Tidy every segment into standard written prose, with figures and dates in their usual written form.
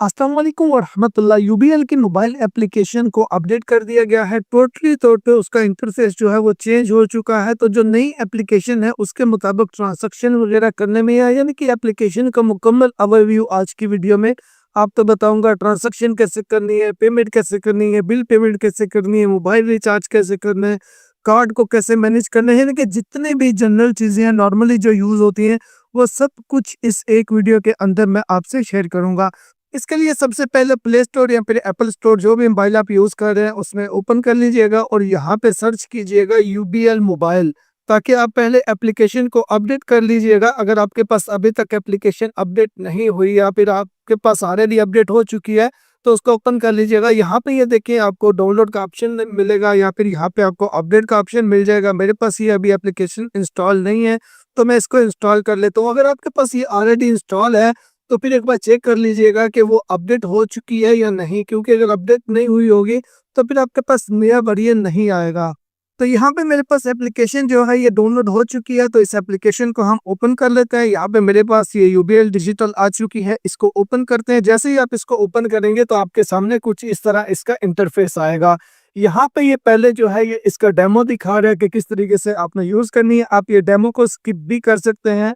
अस्सलाम वालेकुम वरहमतुल्लाह। यूबीएल की मोबाइल एप्लीकेशन को अपडेट कर दिया गया है। टोटली तौर पे उसका इंटरफेस जो है वो चेंज हो चुका है। तो जो नई एप्लीकेशन है उसके मुताबिक ट्रांजैक्शन वगैरह करने में, या यानी कि एप्लीकेशन का मुकम्मल ओवरव्यू आज की वीडियो में आपको बताऊंगा। ट्रांजैक्शन कैसे करनी है, पेमेंट कैसे करनी है, बिल पेमेंट कैसे करनी है, मोबाइल रिचार्ज कैसे करना है, कार्ड को कैसे मैनेज करना है, यानी कि जितनी भी जनरल चीज़ें हैं नॉर्मली जो यूज़ होती हैं वो सब कुछ इस एक वीडियो के अंदर मैं आपसे शेयर करूंगा। इसके लिए सबसे पहले प्ले स्टोर या फिर एप्पल स्टोर जो भी मोबाइल आप यूज़ कर रहे हैं उसमें ओपन कर लीजिएगा और यहाँ पे सर्च कीजिएगा यूबीएल मोबाइल, ताकि आप पहले एप्लीकेशन को अपडेट कर लीजिएगा। अगर आपके पास अभी तक एप्लीकेशन अपडेट नहीं हुई या फिर आपके पास ऑलरेडी अपडेट हो चुकी है तो उसको ओपन कर लीजिएगा। यहाँ पे ये देखिए आपको डाउनलोड का ऑप्शन मिलेगा या फिर यहाँ पे आपको अपडेट का ऑप्शन मिल जाएगा। मेरे पास ये अभी एप्लीकेशन इंस्टॉल नहीं है तो मैं इसको इंस्टॉल कर लेता हूँ। अगर आपके पास ये ऑलरेडी इंस्टॉल है तो फिर एक बार चेक कर लीजिएगा कि वो अपडेट हो चुकी है या नहीं, क्योंकि अगर अपडेट नहीं हुई होगी तो फिर आपके पास नया वर्जन नहीं आएगा। तो यहाँ पे मेरे पास एप्लीकेशन जो है ये डाउनलोड हो चुकी है, तो इस एप्लीकेशन को हम ओपन कर लेते हैं। यहाँ पे मेरे पास ये यूबीएल डिजिटल आ चुकी है, इसको ओपन करते हैं। जैसे ही आप इसको ओपन करेंगे तो आपके सामने कुछ इस तरह इसका इंटरफेस आएगा। यहाँ पे ये पहले जो है ये इसका डेमो दिखा रहा है कि किस तरीके से आपने यूज करनी है। आप ये डेमो को स्किप भी कर सकते हैं।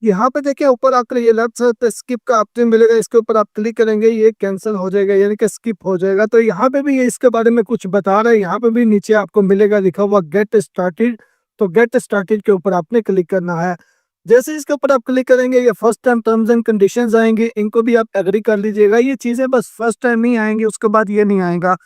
यहाँ पे देखिए ऊपर आकर ये लेफ्ट साइड पे स्किप का ऑप्शन मिलेगा, इसके ऊपर आप क्लिक करेंगे ये कैंसिल हो जाएगा, यानी कि स्किप हो जाएगा। तो यहाँ पे भी ये इसके बारे में कुछ बता रहा है। यहाँ पे भी नीचे आपको मिलेगा लिखा हुआ गेट स्टार्टेड, तो गेट स्टार्टेड के ऊपर आपने क्लिक करना है। जैसे इसके ऊपर आप क्लिक करेंगे ये first time terms and conditions आएंगे, इनको भी आप एग्री कर लीजिएगा। ये चीजें बस फर्स्ट टाइम ही आएंगी, उसके बाद ये नहीं आएगा।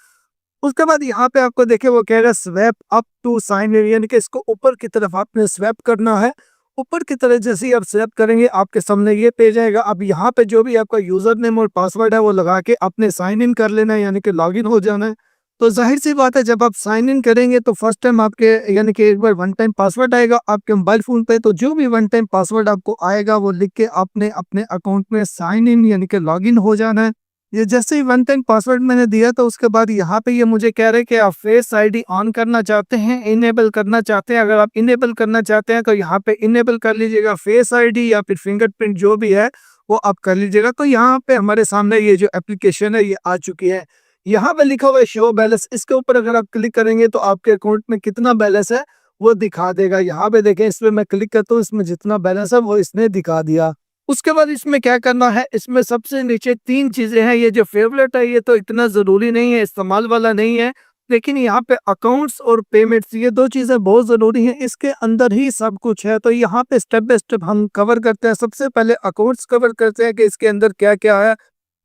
उसके बाद यहाँ पे आपको देखिए वो कहेगा swap up to sign in, यानी कि इसको ऊपर की तरफ आपने स्वैप करना है। ऊपर की तरफ जैसे ही आप स्वैप करेंगे आपके सामने ये पेज आएगा। अब यहाँ पे जो भी आपका यूजर नेम और पासवर्ड है वो लगा के आपने साइन इन कर लेना है, यानी कि लॉग इन हो जाना है। तो जाहिर सी बात है जब आप साइन इन करेंगे तो फर्स्ट टाइम आपके यानी कि एक बार वन टाइम पासवर्ड आएगा आपके मोबाइल फोन पे। तो जो भी वन टाइम पासवर्ड आपको आएगा वो लिख के आपने अपने अकाउंट में साइन इन यानी कि लॉग इन हो जाना है। ये जैसे ही वन टाइम पासवर्ड मैंने दिया तो उसके बाद यहाँ पे ये मुझे कह रहे हैं कि आप फेस आईडी ऑन करना चाहते हैं, इनेबल करना चाहते हैं। अगर आप इनेबल करना चाहते हैं तो यहाँ पे इनेबल कर लीजिएगा। फेस आईडी या फिर फिंगरप्रिंट जो भी है वो आप कर लीजिएगा। तो यहाँ पे हमारे सामने ये जो एप्लीकेशन है ये आ चुकी है। यहाँ पे लिखा हुआ है शो बैलेंस, इसके ऊपर अगर आप क्लिक करेंगे तो आपके अकाउंट में कितना बैलेंस है वो दिखा देगा। यहाँ पे देखें, इस पे मैं क्लिक करता हूँ, इसमें जितना बैलेंस है वो इसने दिखा दिया। उसके बाद इसमें क्या करना है, इसमें सबसे नीचे तीन चीजें हैं। ये जो फेवरेट है ये तो इतना जरूरी नहीं है, इस्तेमाल वाला नहीं है, लेकिन यहाँ पे अकाउंट्स और पेमेंट्स ये दो चीजें बहुत जरूरी हैं। इसके अंदर ही सब कुछ है। तो यहाँ पे स्टेप बाय स्टेप हम कवर करते हैं। सबसे पहले अकाउंट्स कवर करते हैं कि इसके अंदर क्या क्या है।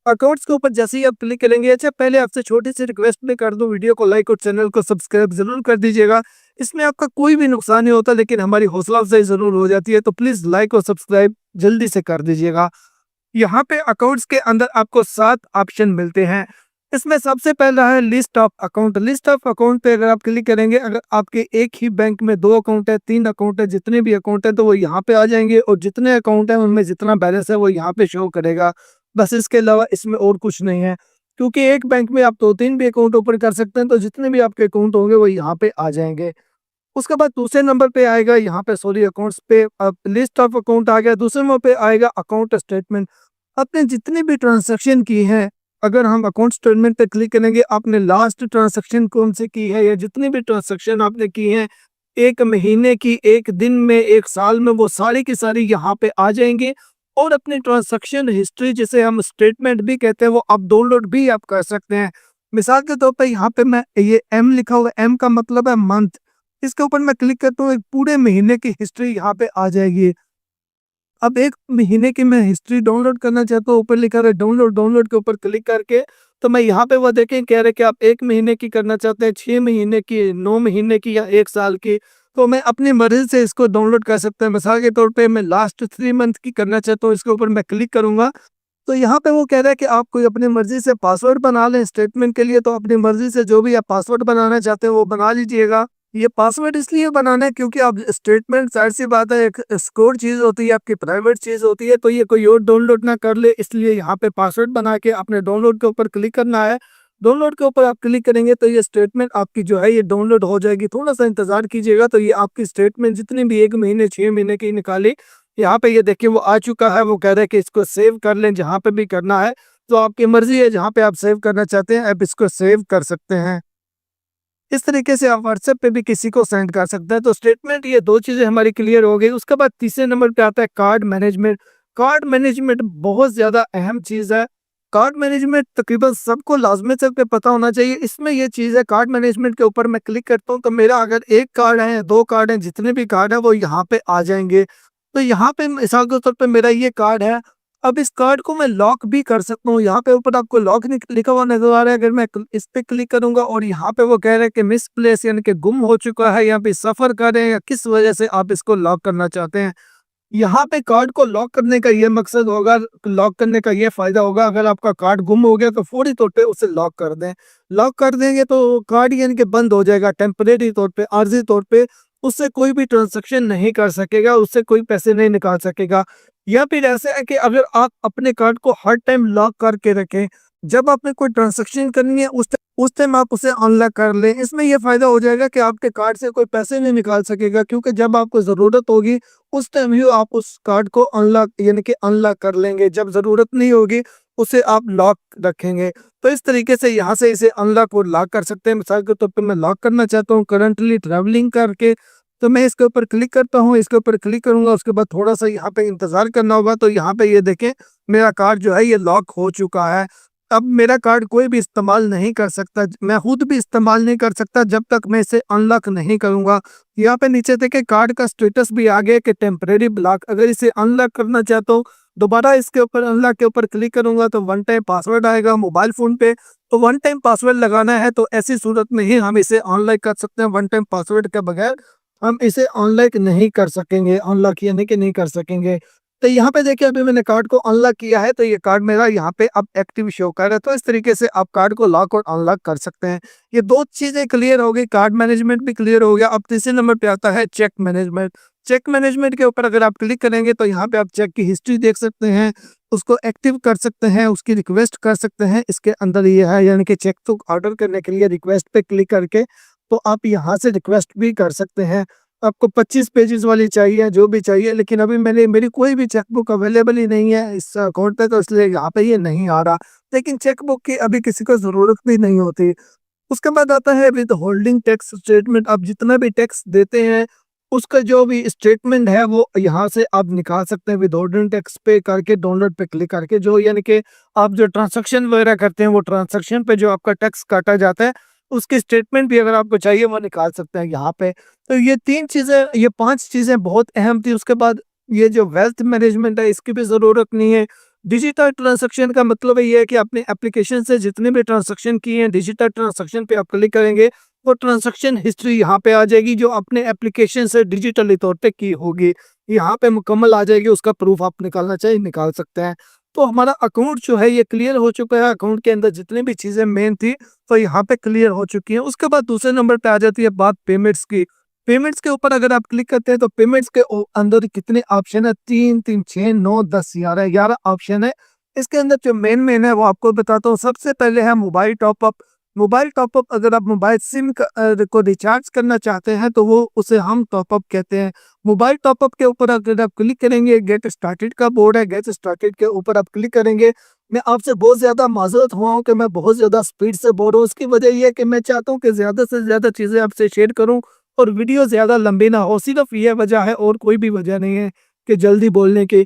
अकाउंट्स के ऊपर जैसे ही आप क्लिक करेंगे, अच्छा पहले आपसे छोटी सी रिक्वेस्ट भी कर दूं, वीडियो को लाइक और चैनल को सब्सक्राइब जरूर कर दीजिएगा। इसमें आपका कोई भी नुकसान नहीं होता लेकिन हमारी हौसला अफजाई जरूर हो जाती है, तो प्लीज लाइक और सब्सक्राइब जल्दी से कर दीजिएगा। यहाँ पे अकाउंट्स के अंदर आपको 7 ऑप्शन मिलते हैं। इसमें सबसे पहला है list of account. List of account पे अगर आप क्लिक करेंगे, अगर आपके एक ही बैंक में 2 अकाउंट है, 3 अकाउंट है, जितने भी अकाउंट है तो वो यहाँ पे आ जाएंगे और जितने अकाउंट है उनमें जितना बैलेंस है वो यहाँ पे शो करेगा। बस इसके अलावा इसमें और कुछ नहीं है, क्योंकि एक बैंक में आप 2-3 भी अकाउंट ओपन कर सकते हैं, तो जितने भी आपके अकाउंट होंगे वो यहाँ पे आ जाएंगे। उसके बाद दूसरे नंबर पे आएगा यहाँ पे सॉरी अकाउंट्स पे लिस्ट ऑफ अकाउंट आ गया। दूसरे नंबर पे आएगा अकाउंट स्टेटमेंट। आपने जितनी भी ट्रांजैक्शन की है, अगर हम अकाउंट स्टेटमेंट पे क्लिक करेंगे आपने लास्ट ट्रांजैक्शन कौन सी की है या जितनी भी ट्रांजैक्शन आपने की है, एक महीने की, एक दिन में, एक साल में, वो सारी की सारी यहाँ पे आ जाएंगे। और अपनी ट्रांजैक्शन हिस्ट्री जिसे हम स्टेटमेंट भी कहते हैं वो आप डाउनलोड भी आप कर सकते हैं। मिसाल के तौर पर यहाँ पे मैं ये एम लिखा हुआ है, एम का मतलब है मंथ, इसके ऊपर मैं क्लिक करता हूँ, एक पूरे महीने की हिस्ट्री यहाँ पे आ जाएगी। अब एक महीने की मैं हिस्ट्री डाउनलोड करना चाहता हूँ, ऊपर लिखा है डाउनलोड, डाउनलोड के ऊपर क्लिक करके तो मैं यहाँ पे वो देखें कह रहे कि आप 1 महीने की करना चाहते हैं, 6 महीने की, 9 महीने की या 1 साल की। तो मैं अपनी मर्जी से इसको डाउनलोड कर सकता हूँ। मिसाल के तौर पे मैं लास्ट 3 मंथ की करना चाहता हूँ, इसके ऊपर मैं क्लिक करूंगा तो यहाँ पे वो कह रहा है कि आप कोई अपनी मर्जी से पासवर्ड बना लें स्टेटमेंट के लिए। तो अपनी मर्जी से जो भी आप पासवर्ड बनाना चाहते हैं वो बना लीजिएगा। ये पासवर्ड इसलिए बनाना है क्योंकि अब स्टेटमेंट जाहिर सी बात है एक सिक्योर चीज़ होती है, आपकी प्राइवेट चीज़ होती है, तो ये कोई और डाउनलोड ना कर ले, इसलिए यहाँ पे पासवर्ड बना के अपने डाउनलोड के ऊपर क्लिक करना है। डाउनलोड के ऊपर आप क्लिक करेंगे तो ये स्टेटमेंट आपकी जो है ये डाउनलोड हो जाएगी। थोड़ा सा इंतजार कीजिएगा तो ये आपकी स्टेटमेंट जितनी भी 1 महीने 6 महीने की निकाली यहाँ पे ये देखिए वो आ चुका है, वो कह रहा है कि इसको सेव कर लें जहाँ पे भी करना है। तो आपकी मर्ज़ी है, जहाँ पे आप सेव करना चाहते हैं आप इसको सेव कर सकते हैं। इस तरीके से आप व्हाट्सएप पे भी किसी को सेंड कर सकते हैं। तो स्टेटमेंट, ये 2 चीज़ें हमारी क्लियर हो गई। उसके बाद तीसरे नंबर पे आता है कार्ड मैनेजमेंट। कार्ड मैनेजमेंट बहुत ज़्यादा अहम चीज़ है। कार्ड मैनेजमेंट तकरीबन सबको लाज़मी तौर पे पता होना चाहिए। इसमें ये चीज़ है, कार्ड मैनेजमेंट के ऊपर मैं क्लिक करता हूँ तो मेरा अगर 1 कार्ड है, 2 कार्ड हैं, जितने भी कार्ड हैं वो यहाँ पे आ जाएँगे। तो यहाँ पे मिसाल के तौर पे मेरा ये कार्ड है, अब इस कार्ड को मैं लॉक भी कर सकता हूँ। यहाँ पे ऊपर आपको लॉक लिखा हुआ नज़र आ रहा है। अगर मैं इस पे क्लिक करूँगा और यहाँ पे वो कह रहा है कि मिसप्लेस यानी कि गुम हो चुका है, या फिर सफ़र कर रहे हैं, या किस वजह से आप इसको लॉक करना चाहते हैं। यहाँ पे कार्ड को लॉक करने का ये मकसद होगा, लॉक करने का ये फ़ायदा होगा, अगर आपका कार्ड गुम हो गया तो फ़ौरी तौर पे उसे लॉक कर दें। लॉक कर देंगे तो कार्ड यानी कि बंद हो जाएगा टेम्परेरी तौर पे, आर्ज़ी तौर पे। उससे कोई भी ट्रांज़ैक्शन नहीं कर सकेगा, उससे कोई पैसे नहीं निकाल सकेगा। या फिर ऐसा है कि अगर आप अपने कार्ड को हर टाइम लॉक करके रखें, जब आपने कोई ट्रांज़ैक्शन करनी है उस टाइम आप उसे अनलॉक कर लें। इसमें ये फ़ायदा हो जाएगा कि आपके कार्ड से कोई पैसे नहीं निकाल सकेगा, क्योंकि जब आपको ज़रूरत होगी उस टाइम ही आप उस कार्ड को अनलॉक यानी कि अनलॉक कर लेंगे। जब ज़रूरत नहीं होगी उसे आप लॉक रखेंगे। तो इस तरीके से यहाँ से इसे अनलॉक और लॉक कर सकते हैं। मिसाल के तौर पे मैं लॉक करना चाहता हूँ करंटली ट्रैवलिंग करके, तो मैं इसके ऊपर क्लिक करता हूँ। इसके ऊपर क्लिक करूँगा, उसके बाद थोड़ा-सा यहाँ पे इंतज़ार करना होगा। तो यहाँ पे ये देखें, मेरा कार्ड जो है ये लॉक हो चुका है। अब मेरा कार्ड कोई भी इस्तेमाल नहीं कर सकता, मैं खुद भी इस्तेमाल नहीं कर सकता जब तक मैं इसे अनलॉक नहीं करूँगा। यहाँ पे नीचे देखें कार्ड का स्टेटस भी आ गया कि टेम्परेरी ब्लॉक। अगर इसे अनलॉक करना चाहता हूँ, दोबारा इसके ऊपर अनलॉक के ऊपर क्लिक करूँगा तो वन टाइम पासवर्ड आएगा मोबाइल फ़ोन पे। तो वन टाइम पासवर्ड लगाना है, तो ऐसी सूरत में ही हम इसे अनलॉक कर सकते हैं। वन टाइम पासवर्ड के बगैर हम इसे अनलॉक नहीं कर सकेंगे, अनलॉक यानी कि नहीं कर सकेंगे। तो यहाँ पे देखिए अभी मैंने कार्ड को अनलॉक किया है, तो ये कार्ड मेरा यहाँ पे अब एक्टिव शो कर रहा है। तो इस तरीके से आप कार्ड को लॉक और अनलॉक कर सकते हैं। ये 2 चीज़ें क्लियर हो गई, कार्ड मैनेजमेंट भी क्लियर हो गया। अब तीसरे नंबर पे आता है चेक मैनेजमेंट। चेक मैनेजमेंट के ऊपर अगर आप क्लिक करेंगे तो यहाँ पे आप चेक की हिस्ट्री देख सकते हैं, उसको एक्टिव कर सकते हैं, उसकी रिक्वेस्ट कर सकते हैं। इसके अंदर ये है यानी कि चेक तो ऑर्डर करने के लिए रिक्वेस्ट पे क्लिक करके तो आप यहाँ से रिक्वेस्ट भी कर सकते हैं। आपको 25 पेजेज़ वाली चाहिए, जो भी चाहिए, लेकिन अभी मेरी कोई भी चेकबुक अवेलेबल ही नहीं है इस अकाउंट पे, तो इसलिए यहाँ पे ये नहीं आ रहा। लेकिन चेकबुक की अभी किसी को ज़रूरत भी नहीं होती। उसके बाद आता है विथहोल्डिंग टैक्स स्टेटमेंट। आप जितना भी टैक्स देते हैं, उसका जो भी स्टेटमेंट है वो यहाँ से आप निकाल सकते हैं विथहोल्डिंग टैक्स पे करके, डाउनलोड पे क्लिक करके। जो यानी कि आप जो ट्रांज़ैक्शन वगैरह करते हैं, वो ट्रांज़ैक्शन पे जो आपका टैक्स काटा जाता है, उसकी स्टेटमेंट भी अगर आपको चाहिए वो निकाल सकते हैं यहाँ पे। तो ये 3 चीज़ें, ये 5 चीज़ें बहुत अहम थी। उसके बाद ये जो वेल्थ मैनेजमेंट है इसकी भी ज़रूरत नहीं है। डिजिटल ट्रांज़ैक्शन का मतलब ये है कि अपने एप्लीकेशन से जितने भी ट्रांज़ैक्शन किए हैं, डिजिटल ट्रांज़ैक्शन पे आप क्लिक करेंगे, वो ट्रांज़ैक्शन हिस्ट्री यहाँ पे आ जाएगी जो अपने एप्लीकेशन से डिजिटली तौर पे की होगी। यहाँ पे मुकम्मल आ जाएगी, उसका प्रूफ आप निकालना चाहे निकाल सकते हैं। तो हमारा अकाउंट जो है ये क्लियर हो चुका है, अकाउंट के अंदर जितनी भी चीज़ें मेन थी, तो यहाँ पे क्लियर हो चुकी हैं। उसके बाद दूसरे नंबर पे आ जाती है बात पेमेंट्स की। पेमेंट्स के ऊपर अगर आप क्लिक करते हैं तो पेमेंट्स के अंदर कितने ऑप्शन है, 3 3 6 9 10 11 ऑप्शन है। इसके अंदर जो मेन है वो आपको बताता हूँ। सबसे पहले है मोबाइल टॉपअप। मोबाइल टॉपअप, अगर आप मोबाइल सिम को रिचार्ज करना चाहते हैं तो वो उसे हम टॉपअप कहते हैं। मोबाइल टॉपअप के ऊपर अगर आप क्लिक करेंगे, गेट स्टार्टेड का बोर्ड है, गेट स्टार्टेड के ऊपर आप क्लिक करेंगे। मैं आपसे बहुत ज़्यादा माज़रत हुआ हूँ कि मैं बहुत ज़्यादा स्पीड से बोल रहा हूँ। उसकी वजह ये है कि मैं चाहता हूँ कि ज़्यादा से ज़्यादा चीज़ें आपसे शेयर करूँ और वीडियो ज़्यादा लंबी ना हो। सिर्फ़ ये वजह है और कोई भी वजह नहीं है कि जल्दी बोलने की।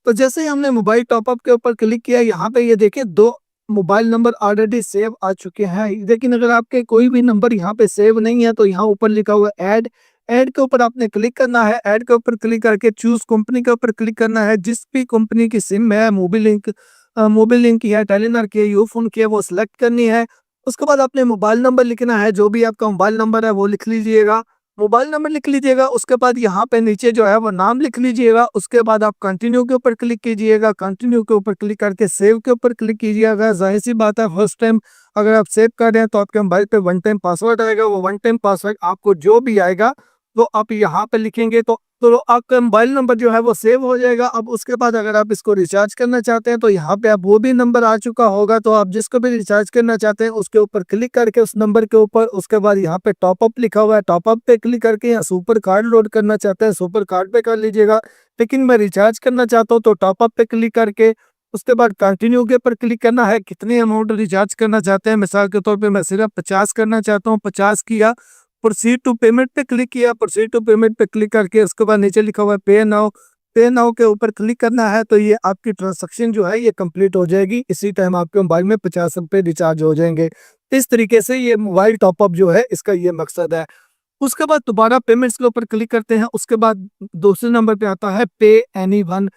तो जैसे ही हमने मोबाइल टॉपअप के ऊपर क्लिक किया, यहाँ पे ये देखिए 2 मोबाइल नंबर ऑलरेडी सेव आ चुके हैं। लेकिन अगर आपके कोई भी नंबर यहाँ पे सेव नहीं है तो यहाँ ऊपर लिखा हुआ है ऐड। ऐड के ऊपर आपने क्लिक करना है। ऐड के ऊपर क्लिक करके चूज़ कंपनी के ऊपर क्लिक करना है। जिस भी कंपनी की सिम है, मोबिलिंक की है, टेलीनॉर की है, यूफोन की है, वो सिलेक्ट करनी है। उसके बाद आपने मोबाइल नंबर लिखना है, जो भी आपका मोबाइल नंबर है वो लिख लीजिएगा। मोबाइल नंबर लिख लीजिएगा, उसके बाद यहाँ पे नीचे जो है वो नाम लिख लीजिएगा। उसके बाद आप कंटिन्यू के ऊपर क्लिक कीजिएगा। कंटिन्यू के ऊपर क्लिक करके सेव के ऊपर क्लिक कीजिएगा। ज़ाहिर-सी बात है फर्स्ट टाइम अगर आप सेव कर रहे हैं तो आपके मोबाइल पे वन टाइम पासवर्ड आएगा। वो वन टाइम पासवर्ड आपको जो भी आएगा वो आप यहाँ पे लिखेंगे तो आपका मोबाइल नंबर जो है वो सेव हो जाएगा। अब उसके बाद अगर आप इसको रिचार्ज करना चाहते हैं तो यहाँ पे आप वो भी नंबर आ चुका होगा, तो आप जिसको भी रिचार्ज करना चाहते हैं उसके ऊपर क्लिक करके उस नंबर के ऊपर, उसके बाद यहाँ पे टॉप अप लिखा हुआ है, टॉप अप पे क्लिक करके या सुपर कार्ड लोड करना चाहते हैं सुपर कार्ड पे कर लीजिएगा। लेकिन मैं रिचार्ज करना चाहता हूँ तो टॉप अप पे क्लिक करके उसके बाद कंटिन्यू के ऊपर क्लिक करना है। कितने अमाउंट रिचार्ज करना चाहते हैं, मिसाल के तौर पे मैं सिर्फ 50 करना चाहता हूँ, 50 किया, प्रोसीड टू पेमेंट पे क्लिक किया, प्रोसीड टू पेमेंट पे क्लिक करके उसके बाद नीचे लिखा हुआ है पे नाउ, पे नाउ के ऊपर क्लिक करना है। तो ये आपकी ट्रांजैक्शन जो है ये कंप्लीट हो जाएगी। इसी टाइम आपके मोबाइल में 50 रुपये रिचार्ज हो जाएंगे। इस तरीके से ये मोबाइल टॉपअप जो है इसका ये मकसद है। उसके बाद दोबारा पेमेंट्स के ऊपर क्लिक करते हैं। उसके बाद दूसरे नंबर पे आता है पे एनीवन।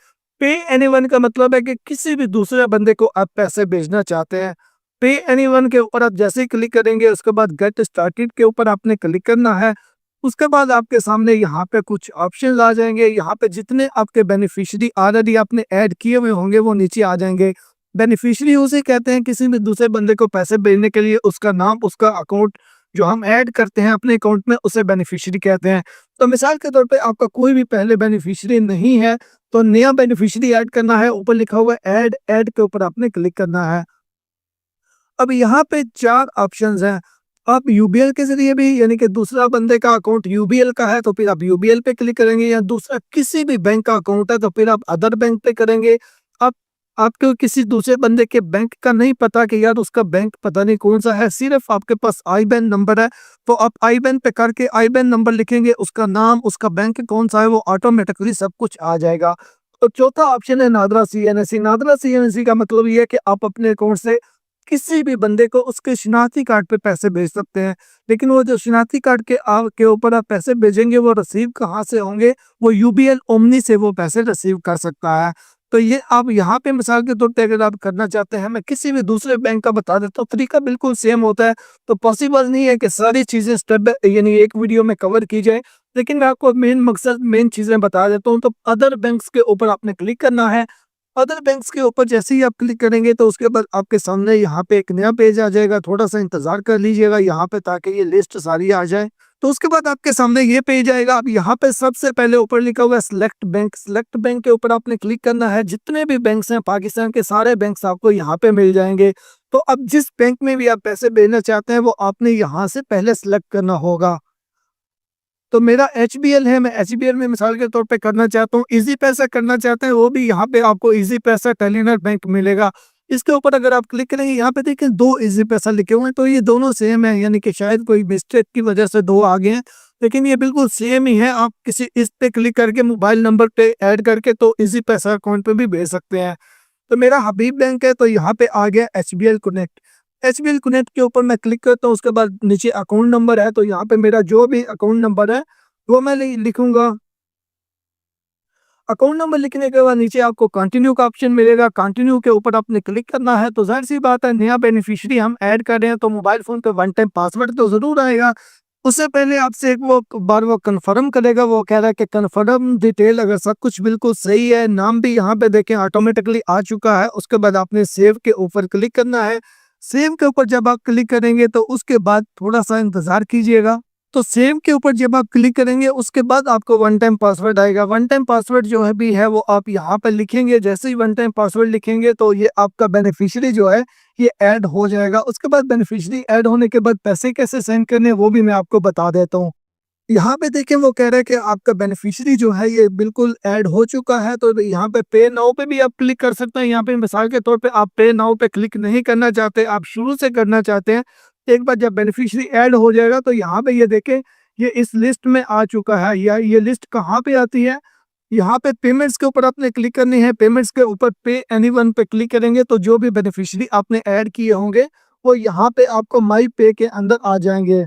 पे एनीवन का मतलब है कि किसी भी दूसरे बंदे को आप पैसे भेजना चाहते हैं। पे एनीवन के ऊपर आप जैसे ही क्लिक करेंगे उसके बाद गेट स्टार्टेड के ऊपर आपने क्लिक करना है। उसके बाद आपके सामने यहाँ पे कुछ ऑप्शन आ जाएंगे। यहाँ पे जितने आपके बेनिफिशियरी ऑलरेडी आपने ऐड किए हुए होंगे वो नीचे आ जाएंगे। बेनिफिशियरी उसे कहते हैं किसी भी दूसरे बंदे को पैसे भेजने के लिए उसका नाम, उसका अकाउंट जो हम ऐड करते हैं अपने अकाउंट में उसे बेनिफिशियरी कहते हैं। तो मिसाल के तौर पे आपका कोई भी पहले बेनिफिशियरी नहीं है तो नया बेनिफिशियरी ऐड करना है। ऊपर लिखा हुआ है ऐड, ऐड के ऊपर आपने क्लिक करना है। अब यहाँ पे 4 ऑप्शंस हैं। आप यूबीएल के जरिए भी, यानी कि दूसरा बंदे का अकाउंट यूबीएल का है तो फिर आप यूबीएल पे क्लिक करेंगे, या दूसरा किसी भी बैंक का अकाउंट है तो फिर आप अदर बैंक पे करेंगे। आप आपको किसी दूसरे बंदे के बैंक का नहीं पता कि यार उसका बैंक पता नहीं कौन सा है, सिर्फ आपके पास आईबैन नंबर है तो आप आईबैन पे करके आईबैन नंबर लिखेंगे, उसका नाम, उसका बैंक कौन सा है, वो ऑटोमेटिकली सब कुछ आ जाएगा। तो चौथा ऑप्शन है नादरा सीएनसी। नादरा सीएनसी का मतलब ये है कि आप अपने अकाउंट से किसी भी बंदे को उसके शनाख्ती कार्ड पे पैसे भेज सकते हैं। लेकिन वो जो शनाख्ती कार्ड के ऊपर आप पैसे भेजेंगे वो रिसीव कहाँ से होंगे, वो यूबीएल ओमनी से वो पैसे रिसीव कर सकता है। तो ये आप यहाँ पे मिसाल के तौर पे अगर आप करना चाहते हैं, मैं किसी भी दूसरे बैंक का बता देता हूँ, तरीका बिल्कुल सेम होता है। तो पॉसिबल नहीं है कि सारी चीज़ें स्टेप यानी एक वीडियो में कवर की जाए, लेकिन मैं आपको मेन मकसद, मेन चीज़ें बता देता हूँ। तो अदर बैंक्स के ऊपर आपने क्लिक करना है। अदर बैंक्स के ऊपर जैसे ही आप क्लिक करेंगे तो उसके बाद आपके सामने यहाँ पे एक नया पेज आ जाएगा। थोड़ा सा इंतजार कर लीजिएगा यहाँ पे ताकि ये लिस्ट सारी आ जाए। तो उसके बाद आपके सामने ये पेज आएगा। अब यहाँ पे सबसे पहले ऊपर लिखा हुआ है सिलेक्ट बैंक। सिलेक्ट बैंक के ऊपर आपने क्लिक करना है। जितने भी बैंक्स हैं पाकिस्तान के सारे बैंक्स आपको यहाँ पे मिल जाएंगे। तो अब जिस बैंक में भी आप पैसे भेजना चाहते हैं वो आपने यहाँ से पहले सिलेक्ट करना होगा। तो मेरा एचबीएल है, मैं एचबीएल में मिसाल के तौर पे करना चाहता हूँ। इजी पैसा करना चाहते हैं वो भी यहाँ पे आपको इजी पैसा टेलीनर बैंक मिलेगा। इसके ऊपर अगर आप क्लिक करेंगे यहाँ पे देखिए 2 इजी पैसा लिखे हुए हैं, तो ये दोनों सेम है, यानी कि शायद कोई मिस्टेक की वजह से 2 आ गए हैं, लेकिन ये बिल्कुल सेम ही है। आप किसी इस पे क्लिक करके मोबाइल नंबर पे ऐड करके तो इजी पैसा अकाउंट पे भी भेज सकते हैं। तो मेरा हबीब बैंक है तो यहाँ पे आ गया एचबीएल कनेक्ट। एचबीएल कनेक्ट के ऊपर मैं क्लिक करता हूँ। उसके बाद नीचे अकाउंट नंबर है तो यहाँ पे मेरा जो भी अकाउंट नंबर है वो मैं लिखूंगा। अकाउंट नंबर लिखने के बाद नीचे आपको कंटिन्यू का ऑप्शन मिलेगा। कंटिन्यू के ऊपर आपने क्लिक करना है। तो जाहिर सी बात है नया बेनिफिशियरी हम ऐड कर रहे हैं तो मोबाइल फोन पे वन टाइम पासवर्ड तो जरूर आएगा। उससे पहले आपसे एक वो बार वो कंफर्म करेगा। वो कह रहा है कि कंफर्म डिटेल, अगर सब कुछ बिल्कुल सही है, नाम भी यहाँ पे देखें ऑटोमेटिकली आ चुका है। उसके बाद आपने सेव के ऊपर क्लिक करना है। सेव के ऊपर जब आप क्लिक करेंगे तो उसके बाद थोड़ा सा इंतजार कीजिएगा। तो सेव के ऊपर जब आप क्लिक करेंगे उसके बाद आपको वन टाइम पासवर्ड आएगा। वन टाइम पासवर्ड जो है भी है वो आप यहाँ पर लिखेंगे। जैसे ही वन टाइम पासवर्ड लिखेंगे तो ये आपका बेनिफिशियरी जो है ये ऐड हो जाएगा। उसके बाद बेनिफिशियरी ऐड होने के बाद पैसे कैसे सेंड करने वो भी मैं आपको बता देता हूँ। यहाँ पे देखें वो कह रहा है कि आपका बेनिफिशियरी जो है ये बिल्कुल ऐड हो चुका है। तो यहाँ पे पे नाउ पे भी आप क्लिक कर सकते हैं। यहाँ पे मिसाल के तौर पे आप पे नाउ पे क्लिक नहीं करना चाहते, आप शुरू से करना चाहते हैं। एक बार जब बेनिफिशियरी ऐड हो जाएगा तो यहाँ पे ये देखें ये इस लिस्ट में आ चुका है। या ये लिस्ट कहाँ पे आती है, यहाँ पे पेमेंट्स के ऊपर आपने क्लिक करनी है। पेमेंट्स के ऊपर पे एनीवन पे क्लिक करेंगे तो जो भी बेनिफिशियरी आपने ऐड किए होंगे वो यहाँ पे आपको माई पे के अंदर आ जाएंगे।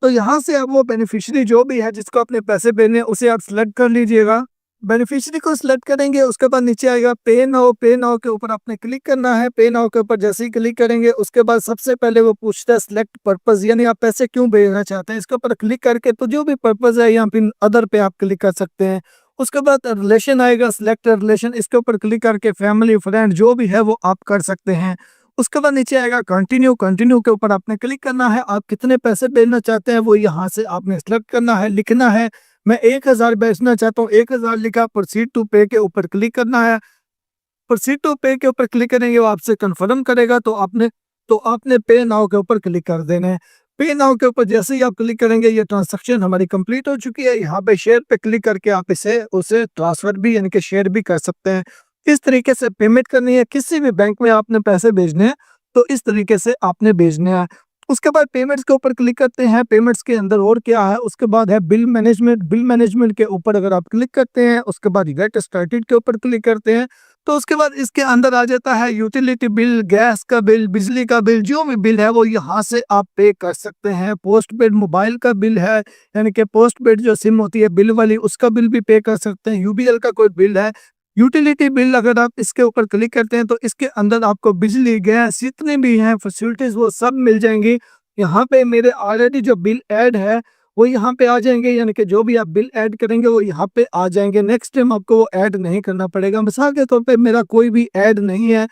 तो यहाँ से अब वो बेनिफिशियरी जो भी है जिसको आपने पैसे भेजने हैं उसे आप सिलेक्ट कर लीजिएगा। बेनिफिशियरी को सिलेक्ट करेंगे उसके बाद नीचे आएगा पे नाउ। पे नाउ के ऊपर आपने क्लिक करना है। पे नाउ के ऊपर जैसे ही क्लिक करेंगे उसके बाद सबसे पहले वो पूछता है सिलेक्ट पर्पस, यानी आप पैसे क्यों भेजना चाहते हैं। इसके ऊपर क्लिक करके तो जो भी पर्पस है यहाँ पे अदर पे आप क्लिक कर सकते हैं। उसके बाद रिलेशन आएगा, सिलेक्ट रिलेशन, इसके ऊपर क्लिक करके फैमिली फ्रेंड जो भी है वो आप कर सकते हैं। उसके बाद नीचे आएगा कंटिन्यू, कंटिन्यू के ऊपर आपने क्लिक करना है। आप कितने पैसे भेजना चाहते हैं वो यहाँ से आपने सेलेक्ट करना है, लिखना है। मैं 1000 भेजना चाहता हूँ, 1000 लिखा, प्रोसीड टू पे के ऊपर क्लिक करना है। प्रोसीड टू पे के ऊपर क्लिक करेंगे, वो आपसे कंफर्म करेगा, तो आपने पे नाउ के ऊपर क्लिक कर देना है। पे नाउ के ऊपर जैसे ही आप क्लिक करेंगे, ये ट्रांजैक्शन हमारी कंप्लीट हो चुकी है। यहाँ पे शेयर पे क्लिक करके आप इसे उसे ट्रांसफर भी यानी कि शेयर भी कर सकते हैं। इस तरीके से पेमेंट करनी है, किसी भी बैंक में आपने पैसे भेजने हैं तो इस तरीके से आपने भेजने हैं। उसके बाद पेमेंट्स के ऊपर क्लिक करते हैं। पेमेंट्स के अंदर और क्या है, उसके बाद है बिल मैनेजमेंट। बिल मैनेजमेंट के ऊपर अगर आप क्लिक करते हैं, उसके बाद गेट स्टार्टेड के ऊपर क्लिक करते हैं, तो उसके बाद इसके अंदर आ जाता है यूटिलिटी बिल, गैस का बिल, बिजली का बिल, जो भी बिल है वो यहाँ से आप पे कर सकते हैं। पोस्ट पेड मोबाइल का बिल है, यानी कि पोस्ट पेड जो सिम होती है बिल वाली, उसका बिल भी पे कर सकते हैं। यूबीएल का कोई बिल है, यूटिलिटी बिल, अगर आप इसके ऊपर क्लिक करते हैं तो इसके अंदर आपको बिजली, गैस जितने भी हैं फैसिलिटीज वो सब मिल जाएंगी। यहाँ पे मेरे ऑलरेडी जो बिल ऐड है वो यहाँ पे आ जाएंगे, यानी कि जो भी आप बिल ऐड करेंगे वो यहाँ पे आ जाएंगे। नेक्स्ट टाइम आपको वो ऐड नहीं करना पड़ेगा। मिसाल के तौर पे मेरा कोई भी ऐड नहीं है